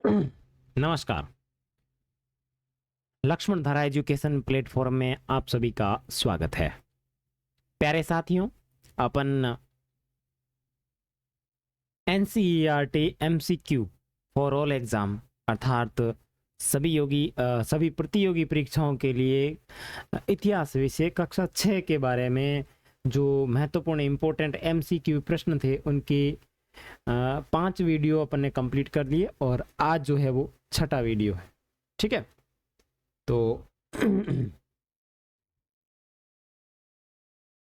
नमस्कार। लक्ष्मण धारा education platform में आप सभी का स्वागत है। प्यारे साथियों, अपन NCERT MCQ for all exam अर्थात सभी प्रतियोगी परीक्षाओं के लिए इतिहास विषय कक्षा 6 के बारे में जो महत्वपूर्ण इंपॉर्टेंट एमसीक्यू प्रश्न थे उनकी 5 वीडियो अपन ने कंप्लीट कर लिए और आज जो है वो 6ठा वीडियो है। ठीक है, तो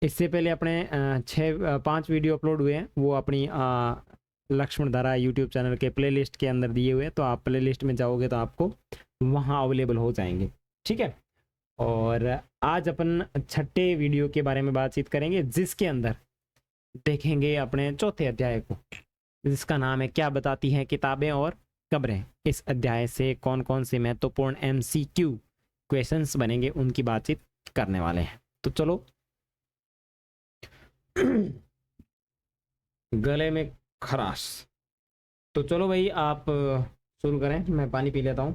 इससे पहले अपने 5 वीडियो अपलोड हुए हैं, वो अपनी लक्ष्मण धारा यूट्यूब चैनल के प्लेलिस्ट के अंदर दिए हुए हैं, तो आप प्लेलिस्ट में जाओगे तो आपको वहाँ अवेलेबल हो जाएंगे। ठीक है, और आज अपन 6ठे वीडियो के बारे में बातचीत करेंगे, जिसके अंदर देखेंगे अपने 4थे अध्याय को, जिसका नाम है क्या बताती हैं किताबें और खबरें। इस अध्याय से कौन कौन से महत्वपूर्ण एमसीक्यू क्वेश्चंस बनेंगे उनकी बातचीत करने वाले हैं। तो चलो गले में खराश, तो चलो भाई आप शुरू करें, मैं पानी पी लेता हूं।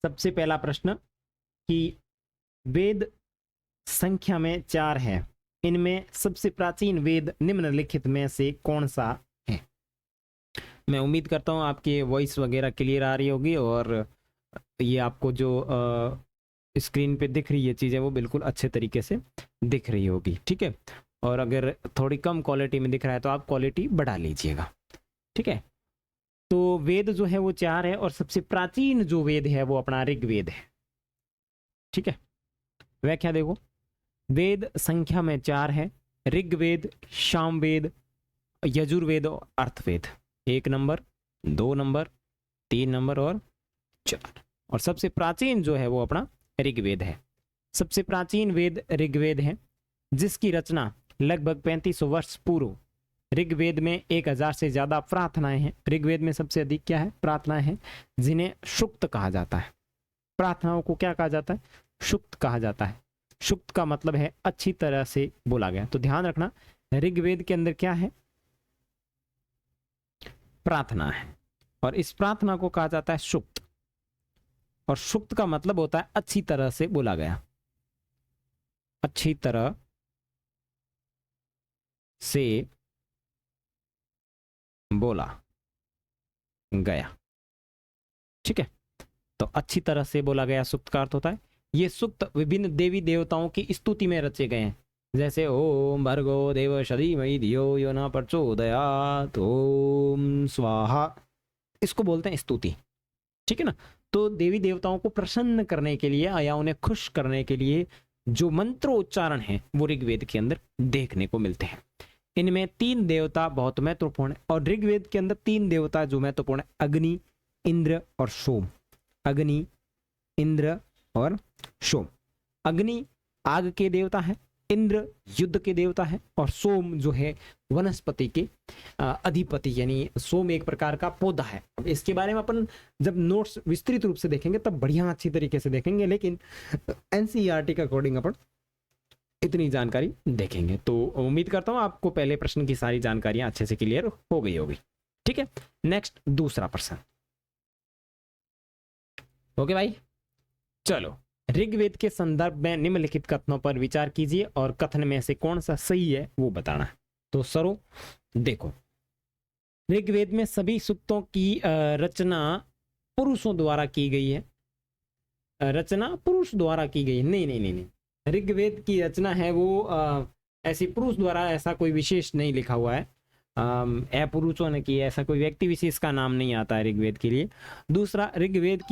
सबसे पहला प्रश्न कि वेद संख्या में 4 है, इनमें सबसे प्राचीन वेद निम्नलिखित में से कौन सा है। मैं उम्मीद करता हूं आपकी वॉइस वगैरह क्लियर आ रही होगी और ये आपको जो स्क्रीन पे दिख रही है चीज़ें वो बिल्कुल अच्छे तरीके से दिख रही होगी। ठीक है, और अगर थोड़ी कम क्वालिटी में दिख रहा है तो आप क्वालिटी बढ़ा लीजिएगा। ठीक है, तो वेद जो है वो 4 है और सबसे प्राचीन जो वेद है वो अपना ऋग्वेद है। ठीक है, व्याख्या देखो, वेद संख्या में 4 है, ऋग्वेद, सामवेद, यजुर्वेद और अर्थवेद। 1 नंबर, 2 नंबर, 3 नंबर और 4। और सबसे प्राचीन जो है वो अपना ऋग्वेद है। सबसे प्राचीन वेद ऋग्वेद है, जिसकी रचना लगभग 3500 वर्ष पूर्व। ऋग्वेद में 1000 से ज्यादा प्रार्थनाएं हैं। ऋग्वेद में सबसे अधिक क्या है? प्रार्थनाएं हैं, जिन्हें सूक्त कहा जाता है। प्रार्थनाओं को क्या कहा जाता है? सूक्त कहा जाता है। सूक्त का मतलब है अच्छी तरह से बोला गया। तो ध्यान रखना, ऋग्वेद के अंदर क्या है? प्रार्थना है, और इस प्रार्थना को कहा जाता है सूक्त। और सूक्त का मतलब होता है अच्छी तरह से बोला गया, अच्छी तरह से बोला गया। ठीक है, तो अच्छी तरह से बोला गया सूक्त का अर्थ होता है। ये सूक्त विभिन्न देवी देवताओं की स्तुति में रचे गए हैं, जैसे ओम भर्गो देव शरीमयी धियो यो न प्रचोदयात् ओम स्वाहा, इसको बोलते हैं स्तुति। ठीक है ना, तो देवी देवताओं को प्रसन्न करने के लिए या उन्हें खुश करने के लिए जो मंत्रोच्चारण है वो ऋग्वेद के अंदर देखने को मिलते हैं। इनमें 3 देवता बहुत महत्वपूर्ण है, और ऋग्वेद के अंदर 3 देवता जो महत्वपूर्ण है, अग्नि, इंद्र और सोम। अग्नि, इंद्र और सोम। अग्नि आग के देवता है, इंद्र युद्ध के देवता है, और सोम जो है वनस्पति के अधिपति, यानी सोम एक प्रकार का पौधा है। अब इसके बारे में अपन जब नोट्स विस्तृत रूप से देखेंगे तब बढ़िया अच्छी तरीके से देखेंगे, लेकिन एनसीईआरटी के अकॉर्डिंग अपन इतनी जानकारी देखेंगे। तो उम्मीद करता हूं आपको पहले प्रश्न की सारी जानकारियां अच्छे से क्लियर हो गई होगी। ठीक है, नेक्स्ट दूसरा प्रश्न। ओके भाई, चलो ऋग्वेद के संदर्भ में निम्नलिखित कथनों पर विचार कीजिए और कथन में से कौन सा सही है वो बताना है। तो सरो देखो, ऋग्वेद में सभी सूक्तों की रचना पुरुषों द्वारा की गई है। रचना पुरुष द्वारा की गई है? नहीं नहीं नहीं नहीं, ऋग्वेद की रचना है वो ऐसी पुरुष द्वारा ऐसा कोई विशेष नहीं लिखा हुआ है। पुरुषों ने की, ऐसा कोई व्यक्ति विशेष का नाम नहीं आता है ऋग्वेद के लिए। दूसरा, ऋग्वेद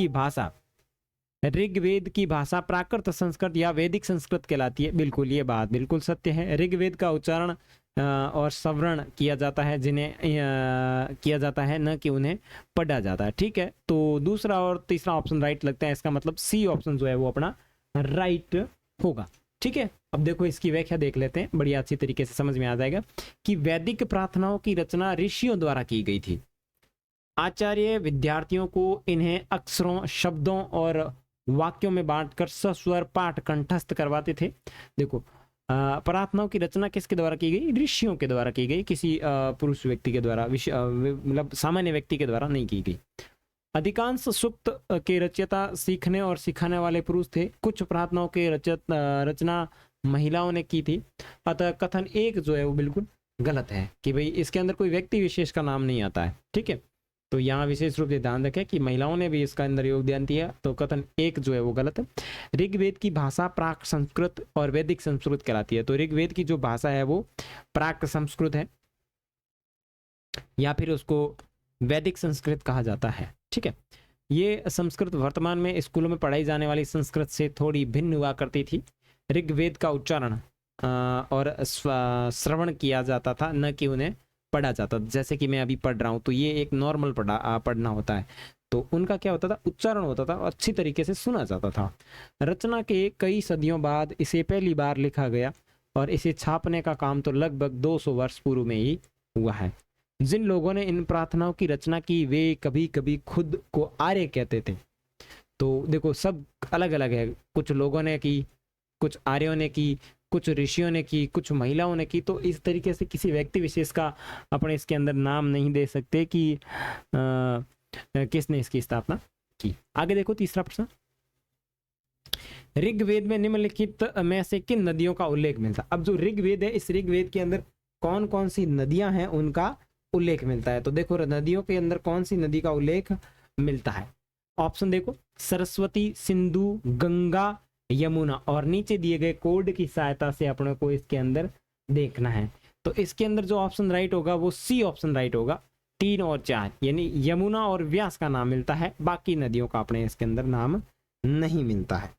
की भाषा प्राकृत संस्कृत या वैदिक संस्कृत कहलाती है। बिल्कुल, ये बात बिल्कुल सत्य है। ऋग्वेद का उच्चारण और श्रवण किया जाता है, जिन्हें किया जाता है, न कि उन्हें पढ़ा जाता है। ठीक है, तो दूसरा और तीसरा ऑप्शन राइट लगता है, इसका मतलब सी ऑप्शन जो है वो अपना राइट होगा। ठीक है, अब देखो इसकी व्याख्या देख लेते हैं, बड़ी अच्छी तरीके से समझ में आ जाएगा कि वैदिक प्रार्थनाओं की रचना ऋषियों द्वारा की गई थी। आचार्य विद्यार्थियों को इन्हें अक्षरों, शब्दों और वाक्यों में बांटकर सस्वर पाठ कंठस्थ करवाते थे। देखो, प्रार्थनाओं की रचना किसके द्वारा की गई? ऋषियों के द्वारा की गई, किसी पुरुष व्यक्ति के द्वारा, मतलब सामान्य व्यक्ति के द्वारा नहीं की गई। अधिकांश सूक्त के रचयिता सीखने और सिखाने वाले पुरुष थे। कुछ प्रार्थनाओं के रचना महिलाओं ने की थी। अतः कथन एक जो है वो बिल्कुल गलत है कि भाई इसके अंदर कोई व्यक्ति विशेष का नाम नहीं आता है। ठीक है, तो यहाँ विशेष रूप से ध्यान रखें कि महिलाओं ने भी इसका अंदर योगदान दिया, तो कथन एक जो है वो गलत है। ऋग्वेद की भाषा प्राक संस्कृत और वैदिक संस्कृत कहलाती है। तो ऋग्वेद की जो भाषा है वो प्राक संस्कृत है या फिर उसको वैदिक संस्कृत कहा जाता है। ठीक है, ये संस्कृत वर्तमान में स्कूलों में पढ़ाई जाने वाली संस्कृत से थोड़ी भिन्न हुआ करती थी। ऋग्वेद का उच्चारण और श्रवण किया जाता था, न कि उन्हें पढ़ा जाता था। जैसे कि मैं अभी पढ़ रहा हूँ तो ये एक नॉर्मल पढ़ना होता है, तो उनका क्या होता था, उच्चारण होता था और अच्छी तरीके से सुना जाता था। रचना के कई सदियों बाद इसे पहली बार लिखा गया और इसे छापने का काम तो लगभग 200 वर्ष पूर्व में ही हुआ है। जिन लोगों ने इन प्रार्थनाओं की रचना की वे कभी कभी खुद को आर्य कहते थे। तो देखो सब अलग अलग है, कुछ लोगों ने की, कुछ आर्यों ने की, कुछ ऋषियों ने की, कुछ महिलाओं ने की। तो इस तरीके से किसी व्यक्ति विशेष का अपने इसके अंदर नाम नहीं दे सकते कि किसने इसकी स्थापना की। आगे देखो तीसरा प्रश्न, ऋग्वेद में निम्नलिखित में से किन नदियों का उल्लेख मिलता है? अब जो ऋग्वेद है, इस ऋग्वेद के अंदर कौन कौन सी नदियां हैं उनका उल्लेख मिलता है। तो देखो नदियों के अंदर कौन सी नदी का उल्लेख मिलता है? ऑप्शन देखो, सरस्वती, सिंधु, गंगा, यमुना। और नीचे दिए गए कोड की सहायता से अपने को इसके अंदर देखना है। तो इसके अंदर जो ऑप्शन राइट होगा वो सी ऑप्शन राइट होगा, 3 और 4, यानी यमुना और व्यास का नाम मिलता है, बाकी नदियों का अपने इसके अंदर नाम नहीं मिलता है।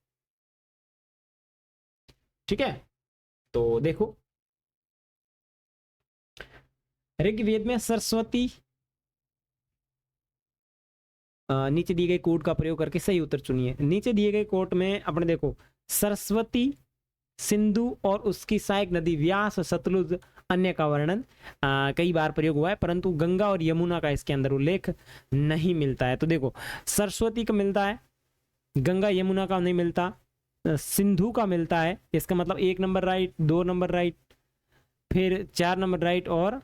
ठीक है, तो देखो ऋग्वेद में सरस्वती, नीचे दिए गए कोड का प्रयोग करके सही उत्तर चुनिए। नीचे दिए गए कोड में अपने देखो सरस्वती, सिंधु और उसकी सहायक नदी व्यास, सतलुज, अन्य का वर्णन कई बार प्रयोग हुआ है, परंतु गंगा और यमुना का इसके अंदर उल्लेख नहीं मिलता है। तो देखो सरस्वती का मिलता है, गंगा यमुना का नहीं मिलता, सिंधु का मिलता है। इसका मतलब 1 नंबर राइट, 2 नंबर राइट, फिर 4 नंबर राइट और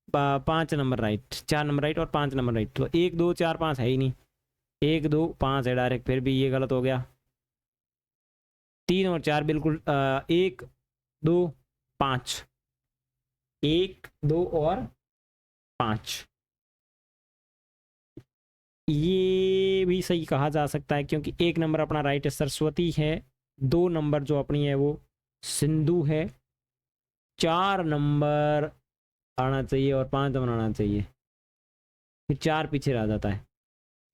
5 नंबर राइट, 4 नंबर राइट और 5 नंबर राइट। तो 1 2 4 5 है ही नहीं, 1 2 5 है डायरेक्ट, फिर भी ये गलत हो गया। 3 और 4 बिल्कुल 1 2 5, 1 2 और 5 ये भी सही कहा जा सकता है, क्योंकि 1 नंबर अपना राइट है सरस्वती है, 2 नंबर जो अपनी है वो सिंधु है, 4 नंबर आना चाहिए और 5 नंबर आना चाहिए, फिर 4 पीछे रह जाता है।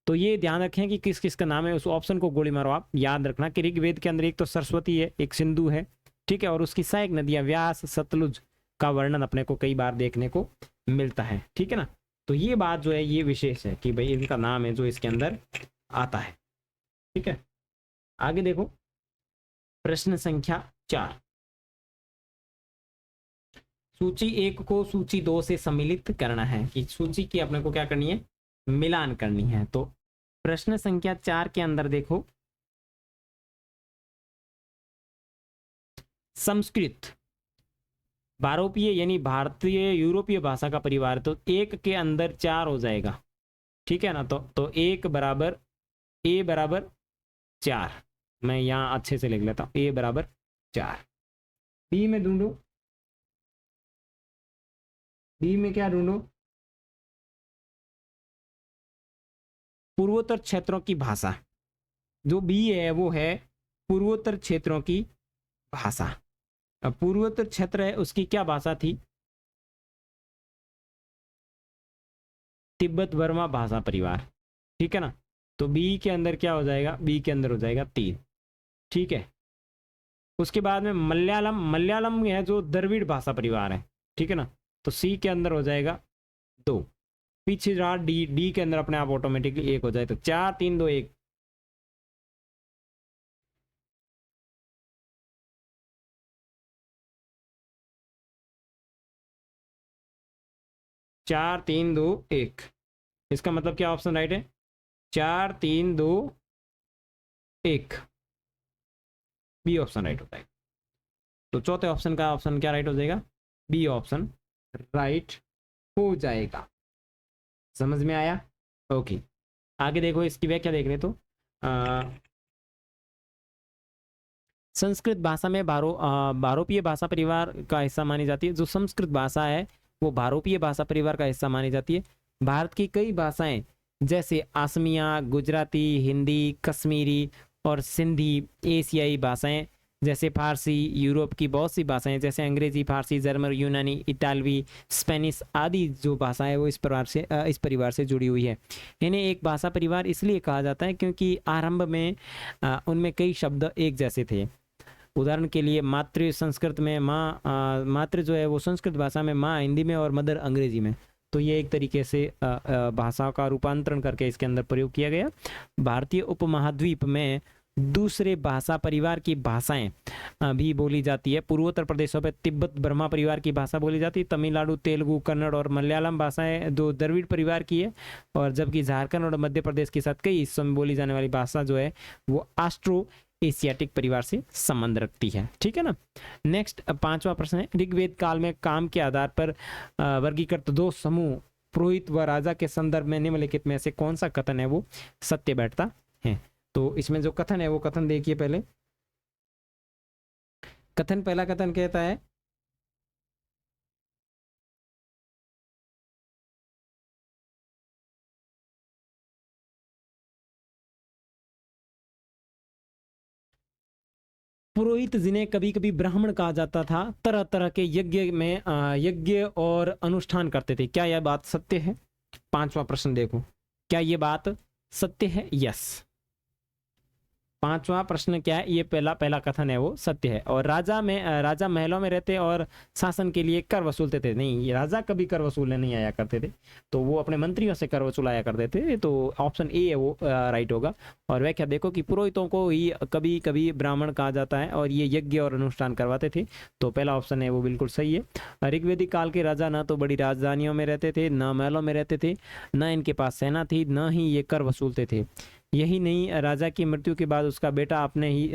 तो ये ध्यान रखें कि किस किस का नाम है, उस ऑप्शन को गोली मारो। आप याद रखना कि ऋग्वेद के अंदर एक तो सरस्वती है, एक सिंधु है, ठीक है, और उसकी सहायक नदियां व्यास, सतलुज का वर्णन अपने को कई बार देखने को मिलता है। ठीक है ना, तो ये बात जो है ये विशेष है कि भाई इनका नाम है जो इसके अंदर आता है। ठीक है, आगे देखो प्रश्न संख्या 4, सूची 1 को सूची 2 से सम्मिलित करना है, कि सूची की अपने को क्या करनी है, मिलान करनी है। तो प्रश्न संख्या 4 के अंदर देखो संस्कृत भारोपीय यानी भारतीय यूरोपीय भाषा का परिवार, तो 1 के अंदर 4 हो जाएगा। ठीक है ना, तो 1 बराबर ए बराबर 4, मैं यहां अच्छे से लिख लेता हूं, ए बराबर 4। बी में ढूंढो, बी में क्या ढूंढो, पूर्वोत्तर क्षेत्रों की भाषा। जो बी है वो है पूर्वोत्तर क्षेत्रों की भाषा। अब पूर्वोत्तर क्षेत्र है उसकी क्या भाषा थी, तिब्बत बर्मा भाषा परिवार। ठीक है ना, तो बी के अंदर क्या हो जाएगा, बी के अंदर हो जाएगा 3। ठीक है, उसके बाद में मलयालम, मलयालम है जो द्रविड़ भाषा परिवार है। ठीक है ना, तो सी के अंदर हो जाएगा 2। पीछे रहा डी, डी के अंदर अपने आप ऑटोमेटिकली 1 हो जाए, तो 4 3 2 1। 4 3 2 1, इसका मतलब क्या ऑप्शन राइट है, 4 3 2 1, बी ऑप्शन राइट होता है। तो चौथे ऑप्शन का ऑप्शन क्या राइट हो जाएगा? बी ऑप्शन राइट हो जाएगा। समझ में आया? ओके, आगे देखो इसकी व्याख्या देख रहे तो संस्कृत भाषा में भारोपीय भाषा परिवार का हिस्सा मानी जाती है। जो संस्कृत भाषा है वो भारोपीय भाषा परिवार का हिस्सा मानी जाती है। भारत की कई भाषाएं जैसे असमिया, गुजराती, हिंदी, कश्मीरी और सिंधी एशियाई भाषाएं जैसे फारसी, यूरोप की बहुत सी भाषाएं जैसे अंग्रेजी, फारसी, जर्मन, यूनानी, इटालवी, स्पेनिश आदि जो भाषाएं वो इस परिवार से जुड़ी हुई है। इन्हें एक भाषा परिवार इसलिए कहा जाता है क्योंकि आरंभ में उनमें कई शब्द एक जैसे थे। उदाहरण के लिए मातृ संस्कृत में माँ, मातृ जो है वो संस्कृत भाषा में माँ हिंदी में और मदर अंग्रेजी में। तो ये एक तरीके से भाषा का रूपांतरण करके इसके अंदर प्रयोग किया गया। भारतीय उपमहाद्वीप में दूसरे भाषा परिवार की भाषाएं भी बोली जाती है। पूर्वोत्तर प्रदेशों में तिब्बत ब्रह्मा परिवार की भाषा बोली जाती है। तमिलनाडु, तेलुगु, कन्नड़ और मलयालम भाषाएं दो द्रविड़ परिवार की है। और जबकि झारखंड और मध्य प्रदेश के साथ कई हिस्सों में बोली जाने वाली भाषा जो है वो ऑस्ट्रो एशियाटिक परिवार से संबंध रखती है। ठीक है ना। नेक्स्ट पांचवा प्रश्न है, ऋग्वेद काल में काम के आधार पर वर्गीकृत दो समूह पुरोहित व राजा के संदर्भ में निम्नलिखित में से कौन सा कथन है वो सत्य बैठता है? तो इसमें जो कथन है वो कथन देखिए पहले। कथन, पहला कथन कहता है पुरोहित जिन्हें कभी कभी ब्राह्मण कहा जाता था तरह तरह के यज्ञ में यज्ञ और अनुष्ठान करते थे। क्या यह बात सत्य है? पांचवा प्रश्न देखो, क्या यह बात सत्य है? यस। पांचवा प्रश्न क्या है? ये पहला पहला कथन है वो सत्य है। और राजा महलों में रहते और शासन के लिए कर वसूलते थे। नहीं, ये राजा कभी कर वसूलने नहीं आया करते थे, तो वो अपने मंत्रियों से कर वसूलाया करते थे। तो ऑप्शन ए है वो राइट होगा। और व्याख्या देखो कि पुरोहितों को ही कभी कभी ब्राह्मण कहा जाता है और ये यज्ञ और अनुष्ठान करवाते थे। तो पहला ऑप्शन है वो बिल्कुल सही है। ऋग्वेदिक काल के राजा ना तो बड़ी राजधानियों में रहते थे, ना महलों में रहते थे, न इनके पास सेना थी, न ही ये कर वसूलते थे। यही नहीं, राजा की मृत्यु के बाद उसका बेटा अपने ही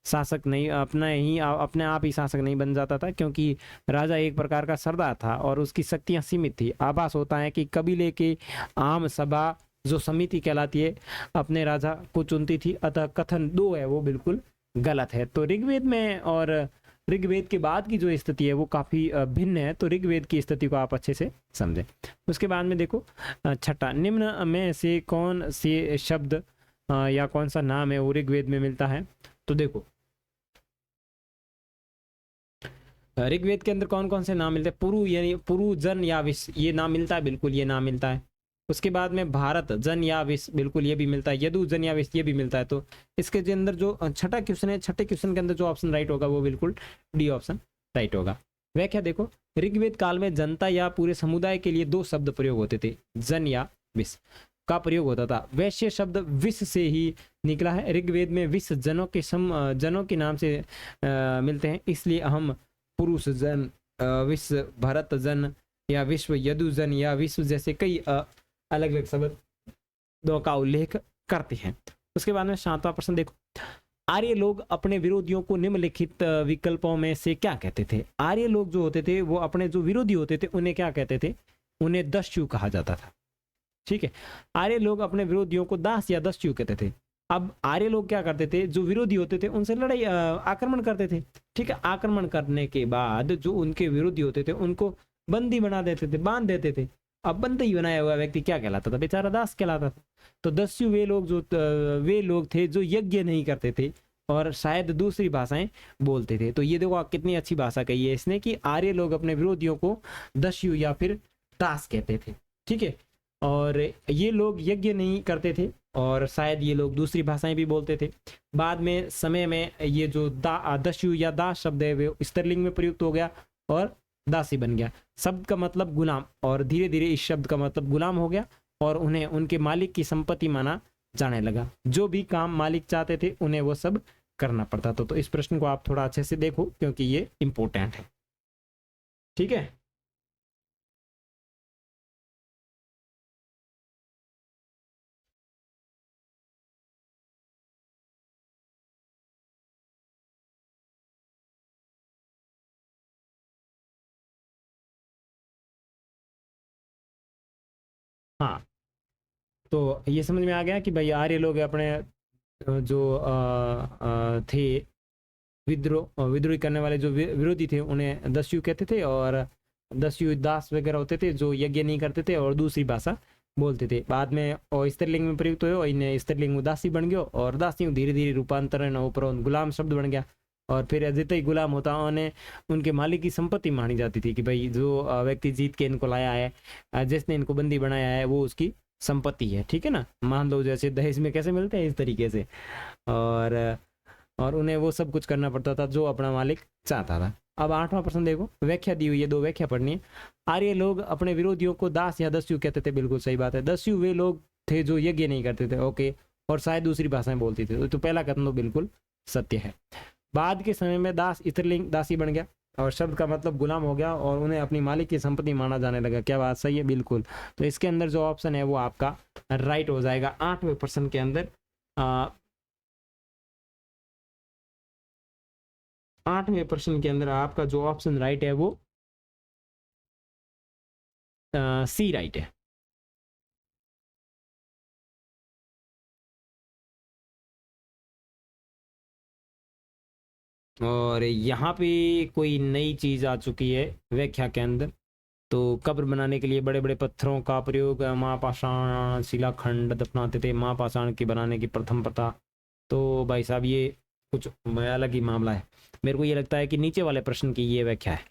शासक नहीं, अपने आप ही शासक नहीं बन जाता था, क्योंकि राजा एक प्रकार का सरदार था और उसकी शक्तियां सीमित थी। आभास होता है कि कबीले की आम सभा जो समिति कहलाती है अपने राजा को चुनती थी। अतः कथन दो है वो बिल्कुल गलत है। तो ऋग्वेद में और ऋग्वेद के बाद की जो स्थिति है वो काफी भिन्न है। तो ऋग्वेद की स्थिति को आप अच्छे से समझें। उसके बाद में देखो छठा, निम्न में से कौन से शब्द या कौन सा नाम है वो ऋग्वेद में मिलता है? तो देखो ऋग्वेद के अंदर कौन कौन से नाम मिलते हैं? पुरु यानी पुरु, जन या विश्व, ये नाम मिलता है, बिल्कुल ये नाम मिलता है। उसके बाद में भारत, जन या विश्व, बिल्कुल ये भी मिलता है। यदु, जन या विश्व, ये भी मिलता है। तो इसके जो अंदर जो छठा क्वेश्चन है, छठे क्वेश्चन के अंदर जो ऑप्शन राइट होगा वो बिल्कुल डी ऑप्शन राइट होगा। व्याख्या देखो, ऋग्वेद काल में जनता या पूरे समुदाय के लिए दो शब्द प्रयोग होते थे, जन या विश्व का प्रयोग होता था। वैश्य शब्द विश्व से ही निकला है। ऋग्वेद में विश्व जनों के नाम से मिलते हैं, इसलिए हम पुरुष जन, विश्व, भरत जन या विश्व, यदु जन या विश्व जैसे कई अलग अलग शब्दों का उल्लेख करते हैं। उसके बाद में सातवां प्रश्न देखो, आर्य लोग अपने विरोधियों को निम्नलिखित विकल्पों में से क्या कहते थे? आर्य लोग जो होते थे वो अपने जो विरोधी होते थे उन्हें क्या कहते थे? उन्हें दस्यु कहा जाता था। ठीक है, आर्य लोग अपने विरोधियों को दास या दस्यु कहते थे। अब आर्य लोग क्या करते थे? जो विरोधी होते थे उनसे लड़ाई आक्रमण करते थे। ठीक है, आक्रमण करने के बाद जो उनके विरोधी होते थे उनको बंदी बना देते थे, बांध देते थे। अब बंदी बनाया हुआ व्यक्ति क्या कहलाता था? बेचारा दास कहलाता था। तो दस्यु वे लोग थे जो यज्ञ नहीं करते थे और शायद दूसरी भाषाएं बोलते थे। तो ये देखो कितनी अच्छी भाषा कही है इसने कि आर्य लोग अपने विरोधियों को दस्यु या फिर दास कहते थे। ठीक है, और ये लोग यज्ञ नहीं करते थे और शायद ये लोग दूसरी भाषाएं भी बोलते थे। बाद में समय में ये जो दस्यु या दास शब्द है वो स्त्रीलिंग में प्रयुक्त हो गया और दासी बन गया। शब्द का मतलब गुलाम, और धीरे धीरे इस शब्द का मतलब गुलाम हो गया और उन्हें उनके मालिक की संपत्ति माना जाने लगा। जो भी काम मालिक चाहते थे उन्हें वो सब करना पड़ता था। तो इस प्रश्न को आप थोड़ा अच्छे से देखो क्योंकि ये इंपॉर्टेंट है। ठीक है। हाँ, तो ये समझ में आ गया कि भाई आर्य लोग अपने जो थे विद्रोही करने वाले जो विरोधी थे उन्हें दस्यु कहते थे, और दस्यु दास वगैरह होते थे जो यज्ञ नहीं करते थे और दूसरी भाषा बोलते थे। बाद में और स्त्रीलिंग में प्रयुक्त हुए और इन्हें स्त्रीलिंग दासी बन गयो, और दासी धीरे धीरे रूपांतरण ऊपर गुलाम शब्द बन गया। और फिर जितने ही गुलाम होता उन्हें उनके मालिक की संपत्ति मानी जाती थी कि भाई जो व्यक्ति जीत के इनको लाया है, जिसने इनको बंदी बनाया है, वो उसकी संपत्ति है। ठीक है ना, मान लो जैसे दहेज में कैसे मिलते हैं इस तरीके से। और उन्हें वो सब कुछ करना पड़ता था जो अपना मालिक चाहता था। अब 8वां प्रश्न देखो, व्याख्या दी हुई है, 2 व्याख्या पढ़नी है। आर्य लोग अपने विरोधियों को दास या दस्यु कहते थे, बिल्कुल सही बात है। दस्यु वे लोग थे जो यज्ञ नहीं करते थे, ओके, और शायद दूसरी भाषाएं बोलती थे, तो पहला कथन तो बिल्कुल सत्य है। बाद के समय में दास स्त्रीलिंग दासी बन गया और शब्द का मतलब गुलाम हो गया और उन्हें अपनी मालिक की संपत्ति माना जाने लगा। क्या बात सही है? बिल्कुल। तो इसके अंदर जो ऑप्शन है वो आपका राइट हो जाएगा। 8वें प्रश्न के अंदर 8वें प्रश्न के अंदर आपका जो ऑप्शन राइट है वो सी राइट है। और यहाँ पे कोई नई चीज आ चुकी है व्याख्या के अंदर। तो कब्र बनाने के लिए बड़े बड़े पत्थरों का प्रयोग महापाषाण शिलाखंड दफनाते थे, महापाषाण के बनाने की प्रथम प्रथा। तो भाई साहब ये कुछ अलग ही मामला है। मेरे को ये लगता है कि नीचे वाले प्रश्न की ये व्याख्या है।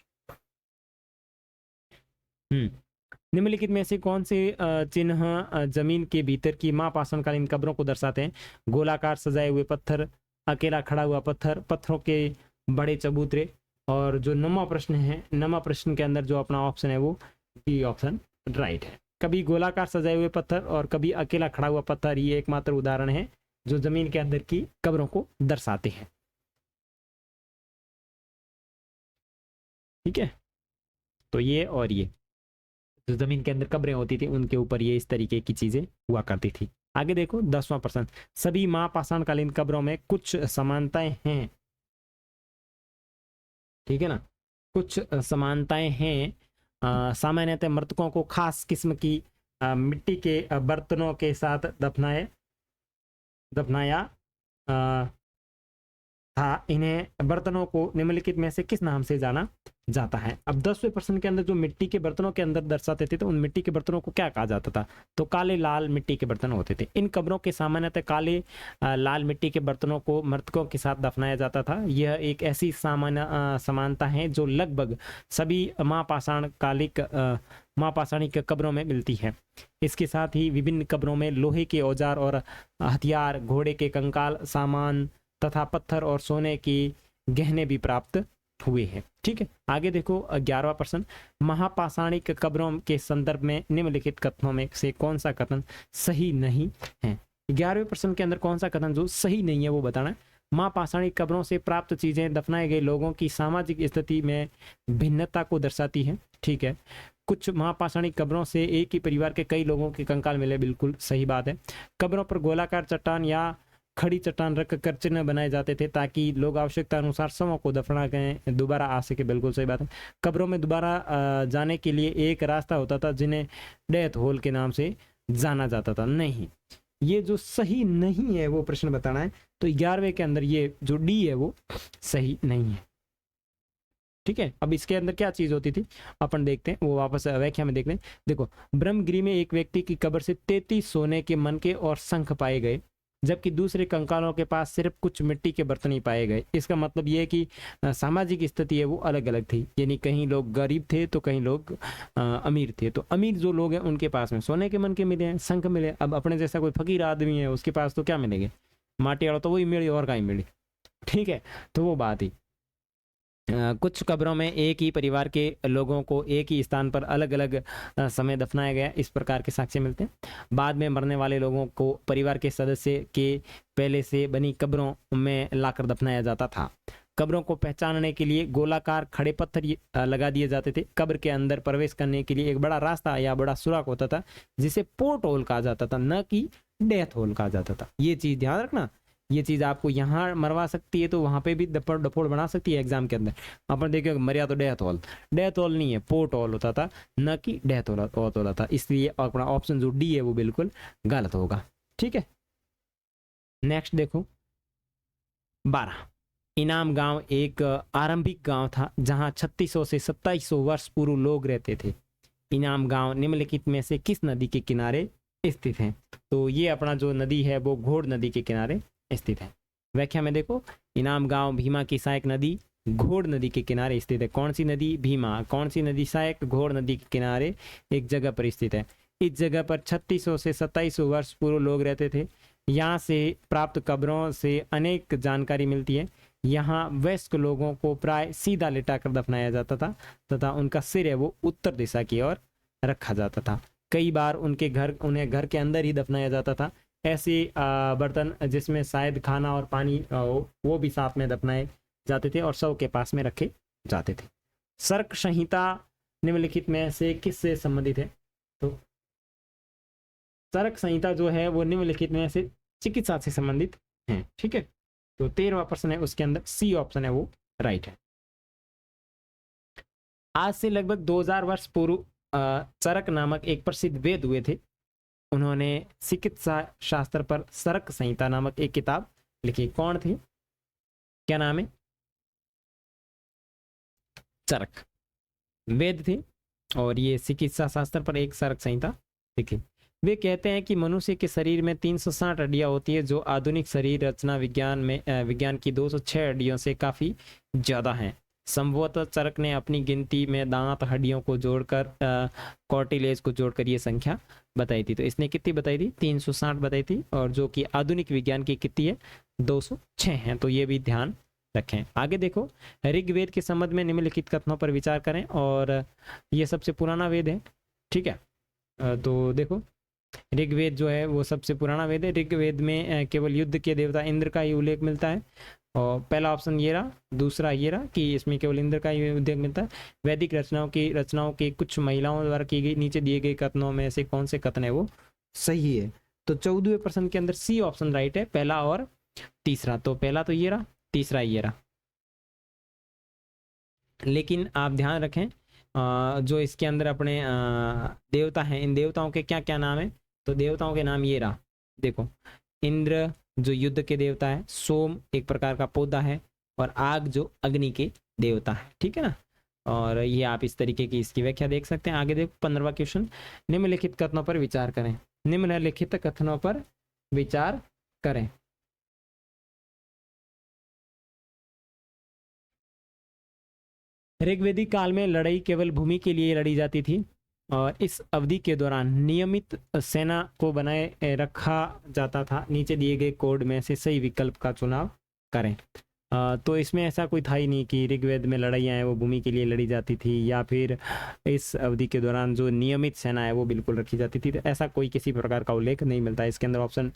निम्नलिखित में से कौन से चिन्ह जमीन के भीतर की महापाषाणकालीन कब्रों को दर्शाते हैं? गोलाकार सजाए हुए पत्थर, अकेला खड़ा हुआ पत्थर, पत्थरों के बड़े चबूतरे। और जो 9वां प्रश्न है, 9वां प्रश्न के अंदर जो अपना ऑप्शन है वो बी ऑप्शन राइट है। कभी गोलाकार सजाए हुए पत्थर और कभी अकेला खड़ा हुआ पत्थर, ये एकमात्र उदाहरण है जो जमीन के अंदर की कब्रों को दर्शाते हैं। ठीक है, तो ये और ये जो जमीन के अंदर कब्रें होती थी उनके ऊपर ये इस तरीके की चीजें हुआ करती थी। आगे देखो 10वां प्रश्न, सभी महापाषाणकालीन कब्रों में कुछ समानताएं हैं। ठीक है ना, कुछ समानताएं हैं। सामान्यतः मृतकों को खास किस्म की मिट्टी के बर्तनों के साथ दफनाया था। इन्हें बर्तनों को निम्नलिखित में से किस नाम से जाना जाता है? अब 10वें प्रश्न के अंदर जो मिट्टी के बर्तनों के अंदर दर्शाते थे तो उन मिट्टी के बर्तनों को क्या कहा जाता था? तो काले लाल मिट्टी के बर्तन होते थे। इन कब्रों के सामान्यतः काले लाल मिट्टी के बर्तनों को मृतकों के साथ दफनाया जाता था। यह एक ऐसी समानता है जो लगभग सभी महापाषाणिक कब्रों में मिलती है। इसके साथ ही विभिन्न कब्रों में लोहे के औजार और हथियार, घोड़े के कंकाल, सामान तथा पत्थर और सोने की गहने भी प्राप्त हुए हैं। ठीक है, आगे देखो 11वां प्रश्न, महापाषाणिक कब्रों के संदर्भ में निम्नलिखित कथनों में से कौन सा कथन सही नहीं है? 11वें प्रश्न के अंदर कौन सा कथन जो सही नहीं है वो बताना है। महापाषाणिक कब्रों से प्राप्त चीजें दफनाए गए लोगों की सामाजिक स्थिति में भिन्नता को दर्शाती है। ठीक है, कुछ महापाषाणिक कब्रों से एक ही परिवार के कई लोगों के कंकाल मिले, बिल्कुल सही बात है। कब्रों पर गोलाकार चट्टान या खड़ी चट्टान रख कर चिन्ह बनाए जाते थे ताकि लोग आवश्यकता अनुसार शवों को दफना के दोबारा आ सके, बिल्कुल सही बात है। कब्रों में दोबारा जाने के लिए एक रास्ता होता था जिन्हें डेथ होल के नाम से जाना जाता था। नहीं, ये जो सही नहीं है वो प्रश्न बताना है। तो 11वें के अंदर ये जो डी है वो सही नहीं है। ठीक है, अब इसके अंदर क्या चीज होती थी अपन देखते हैं, वो वापस व्याख्या में देखते हैं। देखो, ब्रह्मगिरी में एक व्यक्ति की कब्र से 33 सोने के मनके और शंख पाए गए, जबकि दूसरे कंकालों के पास सिर्फ कुछ मिट्टी के बर्तन ही पाए गए। इसका मतलब ये है कि सामाजिक स्थिति है वो अलग अलग थी, यानी कहीं लोग गरीब थे तो कहीं लोग अमीर थे। तो अमीर जो लोग हैं उनके पास में सोने के मनके मिले हैं, शंख मिले। अब अपने जैसा कोई फकीर आदमी है उसके पास तो क्या मिलेंगे? माटी वाला तो वही मिली और कहीं मिली। ठीक है, तो वो बात ही। कुछ कब्रों में एक ही परिवार के लोगों को एक ही स्थान पर अलग अलग समय दफनाया गया, इस प्रकार के साक्ष्य मिलते हैं। बाद में मरने वाले लोगों को परिवार के सदस्य के पहले से बनी कब्रों में लाकर दफनाया जाता था। कब्रों को पहचानने के लिए गोलाकार खड़े पत्थर लगा दिए जाते थे। कब्र के अंदर प्रवेश करने के लिए एक बड़ा रास्ता या बड़ा सुराख होता था जिसे पोर्ट होल कहा जाता था, न कि डेथ होल कहा जाता था। ये चीज ध्यान रखना ये चीज आपको यहाँ मरवा सकती है तो वहां पे भी डपोड़ डपोड़ बना सकती है एग्जाम के अंदर। अपन देखिए मरिया तो डेथ हॉल, डेथ हॉल नहीं है, पोर्ट हॉल होता था, न कि डेथ हॉल होता था, इसलिए अपना ऑप्शन जो डी है वो बिल्कुल गलत होगा। ठीक है, नेक्स्ट देखो 12, इनाम गांव एक आरंभिक गांव था जहां 3600 से 2700 वर्ष पूर्व लोग रहते थे। इनाम गांव निम्नलिखित में से किस नदी के किनारे स्थित है? तो ये अपना जो नदी है वो घोड़ नदी के किनारे स्थित है। व्याख्या में देखो, इनाम गांव भीमा की सहायक नदी घोड़ नदी के किनारे स्थित है। कौन सी नदी? भीमा। कौन सी नदी? सहायक। घोड़ नदी के किनारे एक जगह पर स्थित है। इस जगह पर 3600 से 2700 वर्ष पूर्व लोग रहते थे। यहाँ से प्राप्त कब्रों से अनेक जानकारी मिलती है। यहाँ वयस्क लोगों को प्राय सीधा लिटाकर दफनाया जाता था तथा उनका सिर है वो उत्तर दिशा की ओर रखा जाता था। कई बार उन्हें घर के अंदर ही दफनाया जाता था। ऐसे बर्तन जिसमें शायद खाना और पानी वो भी साथ में दफनाए जाते थे और शव के पास में रखे जाते थे। सर्क संहिता निम्नलिखित में से किससे संबंधित है? तो सर्क संहिता जो है वो निम्नलिखित में से चिकित्सा से संबंधित है। ठीक है, तो 13वां प्रश्न है, उसके अंदर सी ऑप्शन है वो राइट है। आज से लगभग 2000 वर्ष पूर्व चरक नामक एक प्रसिद्ध वेद हुए थे। उन्होंने चिकित्सा शास्त्र पर सर्क संहिता नामक एक किताब लिखी। कौन थे? क्या नाम है? चरक वेद थे और ये चिकित्सा शास्त्र पर एक सर्क संहिता लिखी। वे कहते हैं कि मनुष्य के शरीर में 360 हड्डियां होती है जो आधुनिक शरीर रचना विज्ञान की 206 हड्डियों से काफी ज्यादा हैं। संभवतः चरक ने अपनी गिनती में दांत हड्डियों को जोड़कर कॉर्टिलेज को जोड़कर ये संख्या बताई थी। तो इसने कितनी बताई थी? 360 बताई थी, और जो कि आधुनिक विज्ञान की कितनी है? 206 हैं। तो ये भी ध्यान रखें। आगे देखो, ऋग्वेद के संबंध में निम्नलिखित कथनों पर विचार करें, और ये सबसे पुराना वेद है। ठीक है, तो देखो ऋग्वेद जो है वो सबसे पुराना वेद है। ऋग्वेद में केवल युद्ध के देवता इंद्र का ही उल्लेख मिलता है, और पहला ऑप्शन ये रहा। दूसरा ये रहा कि इसमें केवल इंद्र का ही उल्लेख मिलता है। वैदिक रचनाओं की कुछ महिलाओं द्वारा की गई नीचे दिए गए कथनों में से कौन से कथन है वो सही है? तो 14वें प्रश्न के अंदर सी ऑप्शन राइट है, पहला और तीसरा। तो पहला तो ये रहा, तीसरा ये रहा। लेकिन आप ध्यान रखें, जो इसके अंदर अपने देवता हैं, इन देवताओं के क्या क्या नाम है? तो देवताओं के नाम ये रहा, देखो, इंद्र जो युद्ध के देवता है, सोम एक प्रकार का पौधा है, और आग जो अग्नि के देवता है। ठीक है ना, और ये आप इस तरीके की इसकी व्याख्या देख सकते हैं। आगे देखो 15वां क्वेश्चन, निम्नलिखित कथनों पर विचार करें। निम्नलिखित कथनों पर विचार करें। ऋग्वेदिक काल में लड़ाई केवल भूमि के लिए लड़ी जाती थी, और इस अवधि के दौरान नियमित सेना को बनाए रखा जाता था। नीचे दिए गए कोड में से सही विकल्प का चुनाव करें। तो इसमें ऐसा कोई था ही नहीं कि ऋग्वेद में लड़ाइयाँ हैं वो भूमि के लिए लड़ी जाती थी, या फिर इस अवधि के दौरान जो नियमित सेना है वो बिल्कुल रखी जाती थी। तो ऐसा कोई किसी प्रकार का उल्लेख नहीं मिलता। इसके अंदर ऑप्शन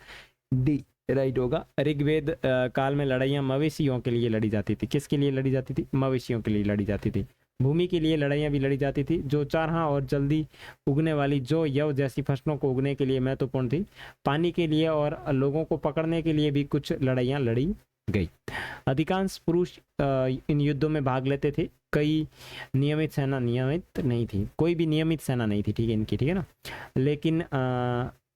डी राइट होगा। ऋग्वेद काल में लड़ाइयाँ मवेशियों के लिए लड़ी जाती थी। किसके लिए लड़ी जाती थी? मवेशियों के लिए लड़ी जाती थी। भूमि के लिए लड़ाइयाँ भी लड़ी जाती थी, जो चारा और जल्दी उगने वाली जौ यव जैसी फसलों को उगने के लिए महत्वपूर्ण थी। पानी के लिए और लोगों को पकड़ने के लिए भी कुछ लड़ाइयाँ लड़ी गई। अधिकांश पुरुष इन युद्धों में भाग लेते थे। कई नियमित सेना नियमित नहीं थी, कोई भी नियमित सेना नहीं थी, ठीक है इनकी, ठीक है ना। लेकिन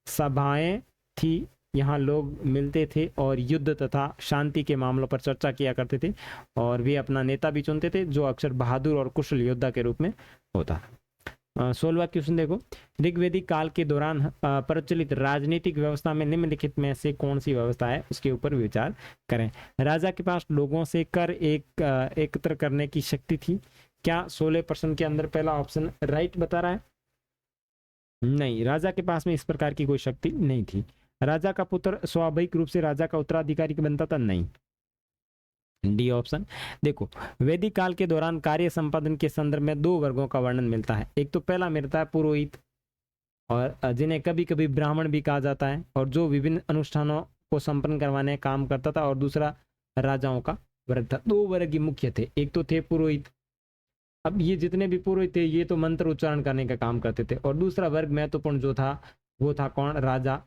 सभाएं थी, यहाँ लोग मिलते थे और युद्ध तथा शांति के मामलों पर चर्चा किया करते थे, और वे अपना नेता भी चुनते थे जो अक्सर बहादुर और कुशल योद्धा के रूप में होता। 16वां क्वेश्चन देखो, ऋग्वेदिक काल के दौरान प्रचलित राजनीतिक व्यवस्था में निम्नलिखित में से कौन सी व्यवस्था है उसके ऊपर विचार करें। राजा के पास लोगों से कर एकत्र करने की शक्ति थी। क्या 16% के अंदर पहला ऑप्शन राइट बता रहा है? नहीं, राजा के पास में इस प्रकार की कोई शक्ति नहीं थी। राजा का पुत्र स्वाभाविक रूप से राजा का उत्तराधिकारी बनता था? नहीं। D option. देखो, वैदिक काल के दौरान कार्य संपादन के संदर्भ में 2 वर्गों का वर्णन मिलता है। एक तो पहला मिलता है पुरोहित, और जिन्हें कभी कभी ब्राह्मण भी कहा जाता है, और जो विभिन्न अनुष्ठानों को संपन्न करवाने काम करता था, और दूसरा राजाओं का वर्ग था। 2 वर्ग ही मुख्य थे। एक तो थे पुरोहित, अब ये जितने भी पुरोहित थे ये तो मंत्र उच्चारण करने का काम करते थे, और दूसरा वर्ग महत्वपूर्ण जो था वो था कौन? राजा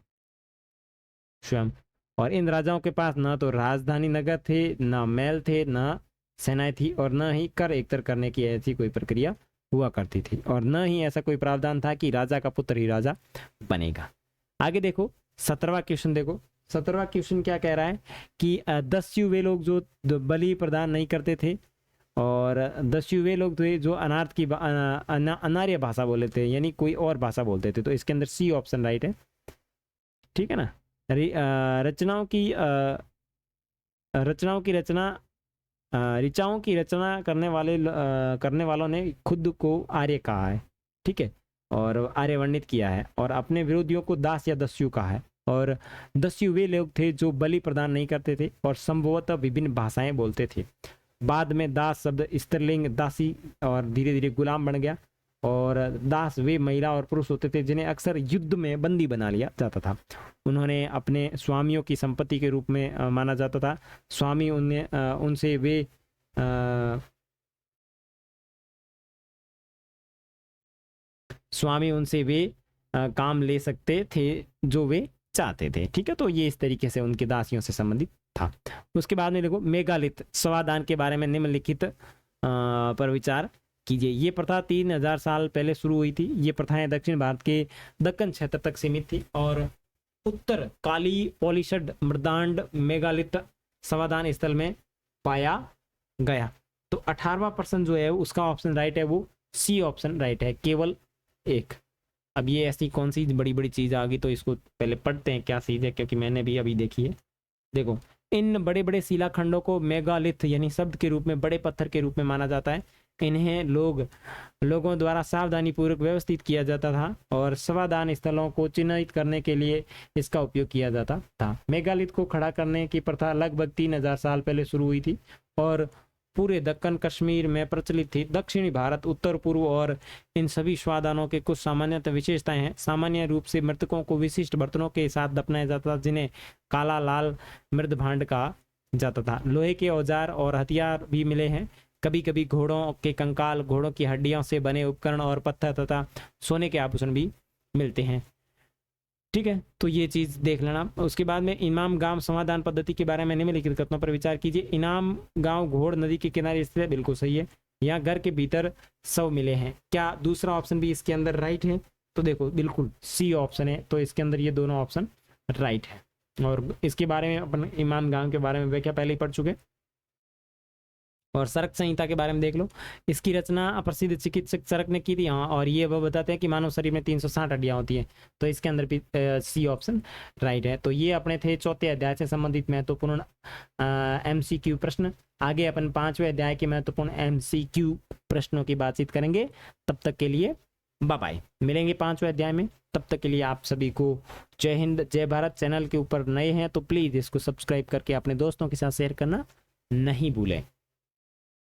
स्वयं। और इन राजाओं के पास ना तो राजधानी नगर थे, ना महल थे, ना सेनाएं थी, और न ही कर एकत्र करने की ऐसी कोई प्रक्रिया हुआ करती थी, और न ही ऐसा कोई प्रावधान था कि राजा का पुत्र ही राजा बनेगा। आगे देखो 17वां क्वेश्चन देखो। 17वां क्वेश्चन क्या कह रहा है कि दस्यु वे लोग जो बलि प्रदान नहीं करते थे, और दस्यु वे लोग थे जो अनार्थ की अनार्य भाषा बोले थे, यानी कोई और भाषा बोलते थे। तो इसके अंदर सी ऑप्शन राइट है, ठीक है ना। रचनाओं की रचना करने वालों ने खुद को आर्य कहा है, ठीक है, और आर्य वर्णित किया है, और अपने विरोधियों को दास या दस्यु कहा है। और दस्यु वे लोग थे जो बलि प्रदान नहीं करते थे और संभवतः विभिन्न भाषाएं बोलते थे। बाद में दास शब्द स्त्रीलिंग दासी और धीरे धीरे गुलाम बन गया, और दास वे महिला और पुरुष होते थे जिन्हें अक्सर युद्ध में बंदी बना लिया जाता था। उन्होंने अपने स्वामियों की संपत्ति के रूप में माना जाता था। स्वामी उनसे वे काम ले सकते थे जो वे चाहते थे, ठीक है। तो ये इस तरीके से उनके दासियों से संबंधित था। उसके बाद में देखो मेगालिथ स्वादान के बारे में निम्नलिखित पर विचार कीजिए। ये प्रथा 3000 साल पहले शुरू हुई थी। ये प्रथाएं दक्षिण भारत के दक्कन क्षेत्र तक सीमित थी, और उत्तर काली पॉलिशड मृदांड मेगालिथ समाधान स्थल में पाया गया। तो 18वां प्रश्न जो है उसका ऑप्शन राइट है, वो सी ऑप्शन राइट है, केवल एक। अब ये ऐसी कौन सी बड़ी बड़ी चीज आ गई, तो इसको पहले पढ़ते हैं क्या चीज है, क्योंकि मैंने भी अभी देखी है। देखो इन बड़े बड़े शिलाखंडों को मेगालिथ यानी शब्द के रूप में बड़े पत्थर के रूप में माना जाता है। इन्हें लोगों द्वारा सावधानी पूर्वक व्यवस्थित किया जाता था, और स्वादान स्थलों को चिन्हित करने के लिए इसका उपयोग किया जाता था। मेगालिथ को खड़ा करने की प्रथा लगभग 3000 साल पहले शुरू हुई थी, और पूरे दक्कन कश्मीर में प्रचलित थी। दक्षिणी भारत, उत्तर पूर्व और इन सभी स्वादानों के कुछ सामान्य विशेषताएं हैं। सामान्य रूप से मृतकों को विशिष्ट बर्तनों के साथ दफनाया जाता था, जिन्हें काला लाल मृद भांड कहा जाता था। लोहे के औजार और हथियार भी मिले हैं। कभी कभी घोड़ों के कंकाल, घोड़ों की हड्डियों से बने उपकरण और पत्थर तथा सोने के आभूषण भी मिलते हैं, ठीक है। तो ये चीज देख लेना। उसके बाद में इमाम गांव समाधान पद्धति के बारे में निम्नलिखित कथनों पर विचार कीजिए। इनाम गांव घोड़ नदी के किनारे स्थित है, बिल्कुल सही है। यहाँ घर के भीतर शव मिले हैं। क्या दूसरा ऑप्शन भी इसके अंदर राइट है? तो देखो बिल्कुल सी ऑप्शन है, तो इसके अंदर ये दोनों ऑप्शन राइट है। और इसके बारे में अपन इमाम गांव के बारे में व्याख्या पहले ही पढ़ चुके। और चरक संहिता के बारे में देख लो। इसकी रचना प्रसिद्ध चिकित्सक चरक ने की थी। हाँ, और ये वो बताते हैं कि मानव शरीर में 360 हड्डियां होती हैं, तो इसके अंदर भी सी ऑप्शन राइट है। तो ये अपने थे चौथे अध्याय से संबंधित महत्वपूर्ण MCQ प्रश्न। आगे अपन 5वें अध्याय के महत्वपूर्ण MCQ प्रश्नों की बातचीत करेंगे। तब तक के लिए बाय बाय, मिलेंगे 5वें अध्याय में। तब तक के लिए आप सभी को जय हिंद, जय भारत। चैनल के ऊपर नए हैं तो प्लीज इसको सब्सक्राइब करके अपने दोस्तों के साथ शेयर करना नहीं भूलें।